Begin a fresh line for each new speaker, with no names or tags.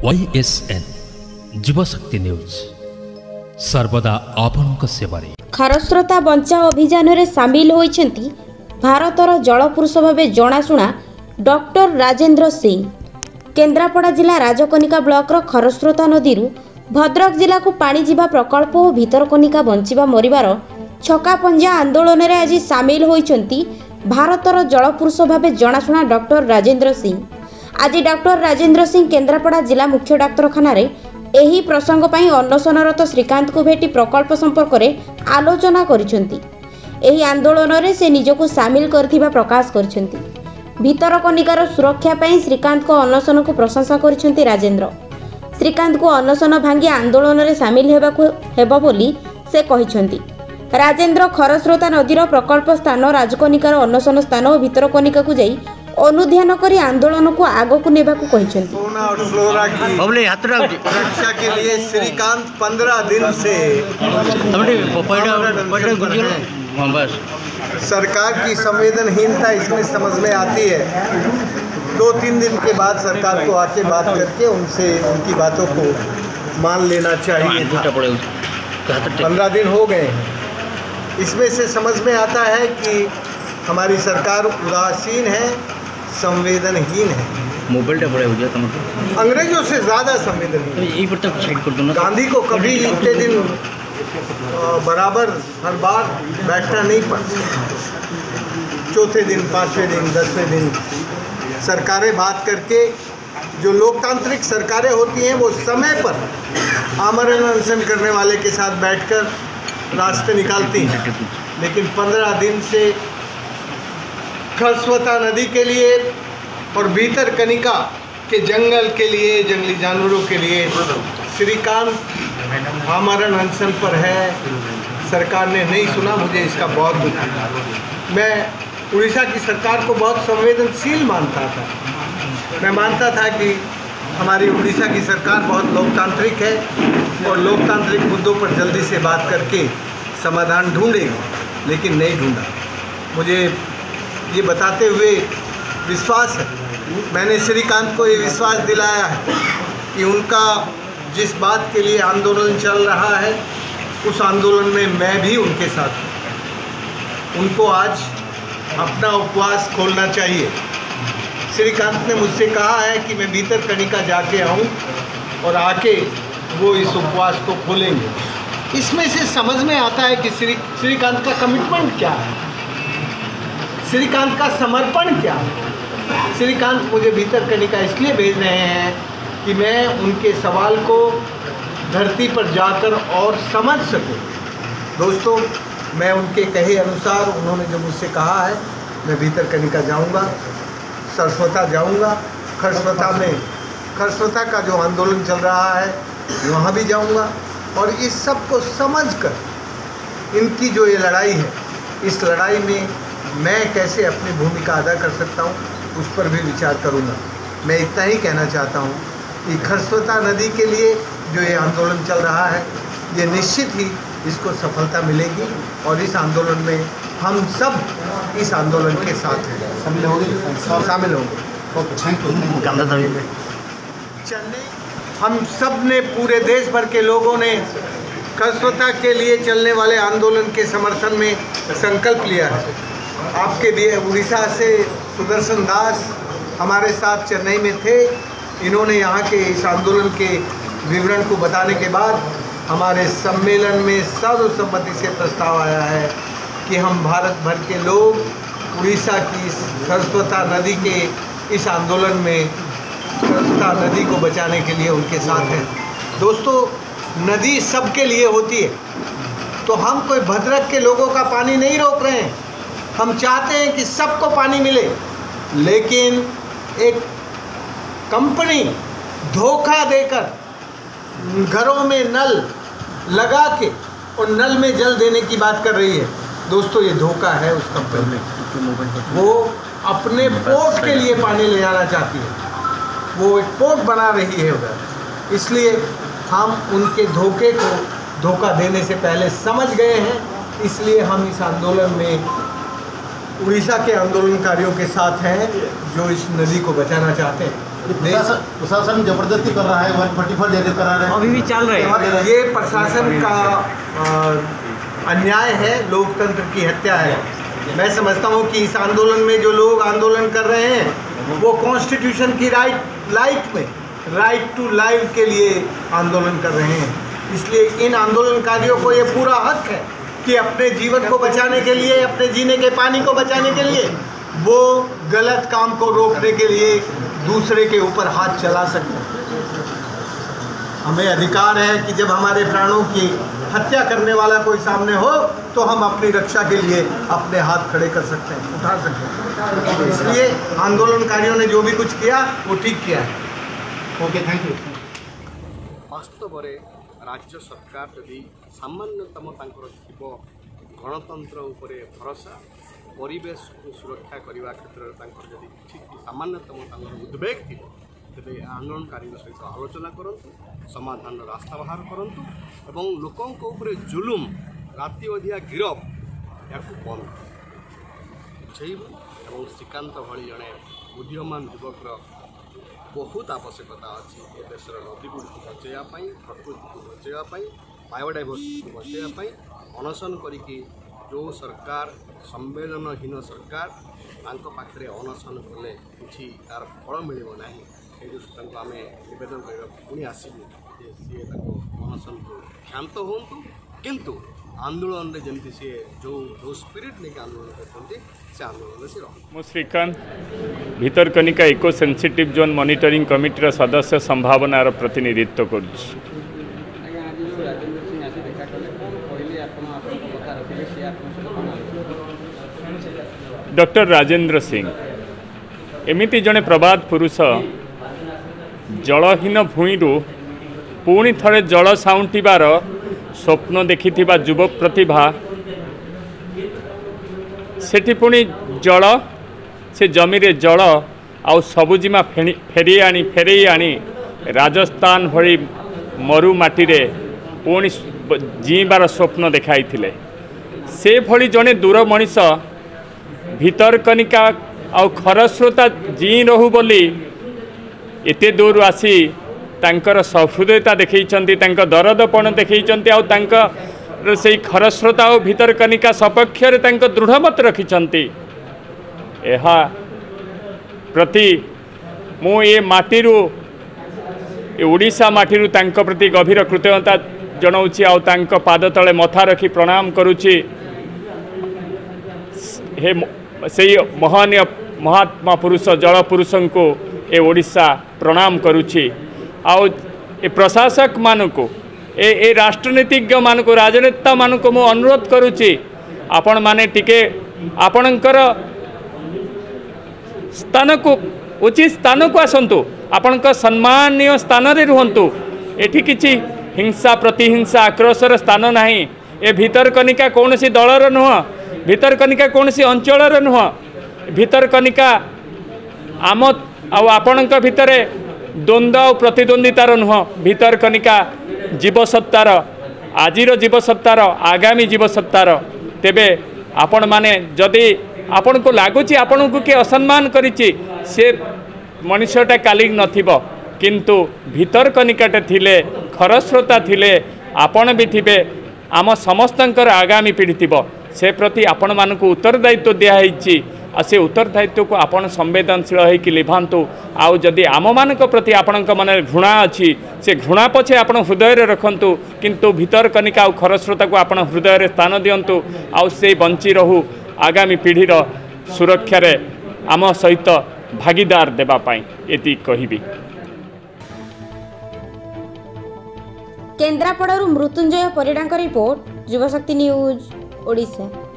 YSN युवशक्ति news सर्वदा आपनक सेवारे।
खरस्रोता बंचाओ अभियान में सामिल होइछंती भारतर जलपुरुष भावे जनाशुना डॉक्टर राजेंद्र सिंह। केन्द्रापड़ा जिला राजकनिका ब्लॉक खरस्रोता नदी भद्रक जिला को पानी जीवा प्रकल्प और भितरकनिका बंचिबा मरिबार छकापंजा आंदोलन में आज सामिल होइछंती भारतर जलपुरुष भावे जनाशुना डॉक्टर राजेंद्र सिंह। आज डॉक्टर राजेंद्र सिंह केन्द्रापड़ा जिला मुख्य डाक्तरखाना एही प्रसंग पई अनशनरत श्रीकांत को भेटी प्रकल्प संपर्क में आलोचना करिसेंती। एही आंदोलन में से निजको सामिल करथिबा प्रकाश करिसेंती। भितरकनिकार सुरक्षा पई श्रीकांत को अनशन को प्रशंसा करिसेंती राजेंद्र। श्रीकांत को अनशन भांगी आंदोलन में सामिल हेबा बोली से कहिसेंती। राजेंद्र खरस्रोता नदीर प्रकल्प स्थान राजकनिकार अनशन स्थान और भितरकनिका को जाई अनुध्यान करी आंदोलन को आगो को नेबा को कहिसेंती।
सोना और फ्लोरा की रक्षा के लिए श्रीकांत 15 दिन से सरकार की संवेदनहीनता इसमें समझ में आती है। 2-3 दिन के बाद सरकार को आके बात करके उनसे उनकी बातों को मान लेना चाहिए। 15 दिन हो गए हैं। इसमें से समझ में आता है कि हमारी सरकार उदासीन है, संवेदनहीन है। अंग्रेजों से ज़्यादा संवेदनहीन। गांधी को कभी इतने दिन बराबर हर बार बैठना नहीं पड़ता। चौथे दिन, 5वें दिन, 10वें दिन सरकारें बात करके, जो लोकतांत्रिक सरकारें होती हैं वो समय पर आमरण अनशन करने वाले के साथ बैठकर रास्ते निकालती हैं। लेकिन 15 दिन से खरस्रोता नदी के लिए और भितरकनिका के जंगल के लिए, जंगली जानवरों के लिए श्रीकांत आमरण अनशन पर है। सरकार ने नहीं सुना। मुझे इसका बहुत दुख है। मैं उड़ीसा की सरकार को बहुत संवेदनशील मानता था। मैं मानता था कि हमारी उड़ीसा की सरकार बहुत लोकतांत्रिक है और लोकतांत्रिक मुद्दों पर जल्दी से बात करके समाधान ढूंढेगी, लेकिन नहीं ढूंढा। मुझे ये बताते हुए विश्वास है, मैंने श्रीकांत को ये विश्वास दिलाया है कि उनका जिस बात के लिए आंदोलन चल रहा है उस आंदोलन में मैं भी उनके साथ हूँ। उनको आज अपना उपवास खोलना चाहिए। श्रीकांत ने मुझसे कहा है कि मैं भितरकनिका जाके आऊँ और आके वो इस उपवास को खोलेंगे। इसमें से समझ में आता है कि श्रीकांत का कमिटमेंट क्या है, श्रीकांत का समर्पण क्या है। श्रीकांत मुझे भितरकनिका इसलिए भेज रहे हैं कि मैं उनके सवाल को धरती पर जाकर और समझ सकूं। दोस्तों, मैं उनके कहे अनुसार उन्होंने जो मुझसे कहा है, मैं भितरकनिका जाऊंगा, सरस्वता जाऊंगा, खरस्रोता का जो आंदोलन चल रहा है वहाँ भी जाऊंगा और इस सब को समझकर इनकी जो ये लड़ाई है, इस लड़ाई में मैं कैसे अपनी भूमिका अदा कर सकता हूँ उस पर भी विचार करूँगा। मैं इतना ही कहना चाहता हूँ कि खरस्रोता नदी के लिए जो ये आंदोलन चल रहा है, ये निश्चित ही इसको सफलता मिलेगी और इस आंदोलन में हम सब इस आंदोलन के साथ हैं, शामिल होंगे। हम सब ने, पूरे देश भर के लोगों ने खरस्रोता के लिए चलने वाले आंदोलन के समर्थन में संकल्प लिया है। आपके भी उड़ीसा से सुदर्शन दास हमारे साथ चेन्नई में थे। इन्होंने यहाँ के इस आंदोलन के विवरण को बताने के बाद हमारे सम्मेलन में सर्वसम्मति से प्रस्ताव आया है कि हम भारत भर के लोग उड़ीसा की इस खरस्रोता नदी के इस आंदोलन में खरस्रोता नदी को बचाने के लिए उनके साथ हैं। दोस्तों, नदी सबके लिए होती है, तो हम कोई भद्रक के लोगों का पानी नहीं रोक रहे हैं। हम चाहते हैं कि सबको पानी मिले, लेकिन एक कंपनी धोखा देकर घरों में नल लगा के और नल में जल देने की बात कर रही है। दोस्तों, ये धोखा है उस कंपनी में। वो अपने पोर्ट के लिए पानी ले जाना चाहती है, वो एक पोर्ट बना रही है उधर। इसलिए हम उनके धोखे को धोखा देने से पहले समझ गए हैं। इसलिए हम इस आंदोलन में उड़ीसा के आंदोलनकारियों के साथ हैं जो इस नदी को बचाना चाहते हैं।
प्रशासन जबरदस्ती कर रहा है, 144 जगह करा रहा है,
अभी भी चल रहे हैं।
ये प्रशासन का अन्याय है, लोकतंत्र की हत्या है। मैं समझता हूँ कि इस आंदोलन में जो लोग आंदोलन कर रहे हैं वो कॉन्स्टिट्यूशन की राइट टू लाइफ के लिए आंदोलन कर रहे हैं। इसलिए इन आंदोलनकारियों को ये पूरा हक है कि अपने जीवन को बचाने के लिए, अपने जीने के पानी को बचाने के लिए वो गलत काम को रोकने के लिए दूसरे के ऊपर हाथ चला सकते हैं। हमें अधिकार है कि जब हमारे प्राणों की हत्या करने वाला कोई सामने हो तो हम अपनी रक्षा के लिए अपने हाथ खड़े कर सकते हैं, उठा सकते हैं। तो इसलिए आंदोलनकारियों ने जो भी कुछ किया वो ठीक किया है। Okay, thank you.
वास्तव में राज्य सरकार यदि सामान्यतम गणतंत्र उपरे भरोसा, परिवेश को सुरक्षा करने क्षेत्र में किसी सामान्यतम उद्वेग थी तेरे आंदोलनकारी सहित आलोचना करूँ, समाधान रास्ता बाहर करूँ एवं लोकों ऊपर जुलुम राति अधिया गिरफ या बंद बुझेबू। और श्रीकांत भली जड़े बुद्धिमान युवक बहुत आवश्यकता अच्छी ए देशर नदी गुड़ बचाई, प्रकृति को बचाई, बायोडाइवर्सिटी को बचाई अनशन करी जो सरकार संवेदनहीन सरकार पाखे अनशन कले कि तार फल मिल ना। ये दृष्टि आम नवेदन कर पुणी आसबू सी अनशन को क्षांत हूँ, किंतु आंदोलन में जमी सी जो स्पिरिट नहीं आंदोलन करते से आंदोलन से रह।
Srikanth Bhitarkanika eco sensitive zone monitoring कमिटीर सदस्य संभावनार प्रतिनिधित्व कर डॉक्टर राजेंद्र सिंह एमिति जड़े प्रबाद पुरुष जलहीन भूईरू पुणी थरे जल साउंटिबार स्वप्न देखि युवक प्रतिभा सेठी पुणी जल से जमीरे जल आउ सबुजिमा फेरे आनी राजस्थान भली मरु माटीरे पुणी जीवार स्वप्न देखाई से भली जड़े दूर मनीष भितरकनिका आउ खरस्रोता जी रहू बोली एते दूर आसी तांकर सहृदयता देखैछन्ति, तांकर दरदपण देखैछन्ति, आउ तांकर से खरस्रोता और भितरकनिका सपक्ष दृढ़मत रखिछन्ति। एहा प्रति मु ए माटीरू ओडिशा माटीरू तांक प्रति गभीर कृतज्ञता जनाऊँची, आउ तांक पाद तले मथा रखी प्रणाम करुछि। हे से महनीय महात्मा पुरुष जल पुरुष को ए ओडिशा प्रणाम करुछि। आउ ए प्रशासक मानू ए राष्ट्रनीतिज्ञ मानू राजनेता मानू मु अनुरोध करुछि, आपण माने टिके आपणकर स्थान को उचित स्थान को आसतु, आपणक सम्मानीय स्थान रे रुहंतु। एठी किछि हिंसा प्रतिहिंसा आक्रोशर स्थान नाही। ए भितरकनिका कौनसी दलर नुह, भितरकनिका कौनसी अंचलर नुह, भितरकनिका आम आपणक भितरे द्वंद्व और प्रतिद्वंदितार नुह। भितरकनिका जीवसत्तार, आजिर जीवसत्तार, आगामी जीवसत्तार। तेबे आपण माने जदि आपण को लगुच आपण को किए असम्मान करिछि से मनुष्यटा काली नथिबो, किंतु भितरकनिकाटे थिले, खरस्रोता थिले, आपण भी थिबे, आम समस्तंकर आगामी पीढ़ी थिबो। से प्रति आपण मानक उत्तरदायित्व दिखाई आ से उत्तरदायित्व को आपण संवेदनशील होकर लिभांतु। आउ जदि आम मान प्रति आपण मन घृणा अच्छी से घृणा पछे आपण हृदय रखंतु, किंतु भितरकनिका और खरस्रोता को आपण हृदय स्थान दिंतु। आउ से बंची रहू आगामी पीढ़ीर सुरक्षा रे आम सहित भागीदार देबा पाई एति कहिबी।
केन्द्रापड़ारू मृत्युंजय परिडांक रिपोर्ट, युवशक्ति न्यूज ओडिशा।